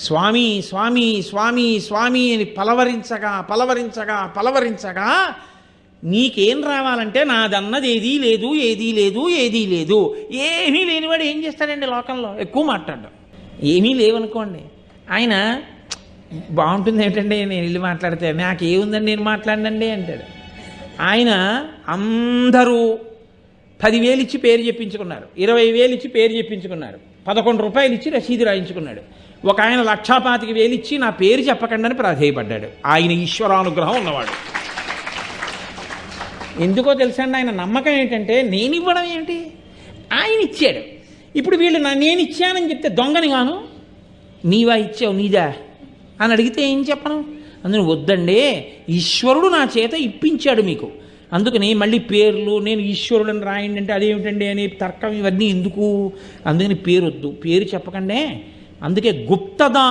స్వామి స్వామి స్వామి స్వామి అని పలవరించగా పలవరించగా పలవరించగా నీకేం రావాలంటే నాదన్నది ఏదీ లేదు ఏదీ లేదు ఏదీ లేదు. ఏమీ లేనివాడు ఏం చేస్తాడండి లోకంలో? ఎక్కువ మాట్లాడడం. ఏమీ లేవనుకోండి, ఆయన బాగుంటుంది ఏంటంటే నేను ఇల్లు మాట్లాడితే నాకేముందని నేను మాట్లాడండి అంటాడు. ఆయన అందరూ 10,000 ఇచ్చి పేరు చెప్పించుకున్నారు, 20,000 ఇచ్చి పేరు చెప్పించుకున్నారు, 11 రూపాయలు ఇచ్చి రసీదు రాయించుకున్నాడు. ఒక ఆయన 1,25,000 ఇచ్చి నా పేరు చెప్పకండి అని ప్రాధేయపడ్డాడు. ఆయన ఈశ్వరానుగ్రహం ఉన్నవాడు. ఎందుకో తెలుసండి, ఆయన నమ్మకం ఏంటంటే నేను ఇవ్వడం ఏంటి, ఆయన ఇచ్చాడు. ఇప్పుడు వీళ్ళు నేను ఇచ్చానని చెప్తే దొంగని గాను, నీవా ఇచ్చావు నీదా అని అడిగితే ఏం చెప్పను? అందుకని వద్దండి, ఈశ్వరుడు నా చేత ఇప్పించాడు మీకు, అందుకని మళ్ళీ పేర్లు నేను ఈశ్వరుడని రాయండి అంటే అదేమిటండి అని తర్కం ఇవన్నీ ఎందుకు? అందుకని పేరు వద్దు, పేరు చెప్పకండి. అందుకే గుప్తదా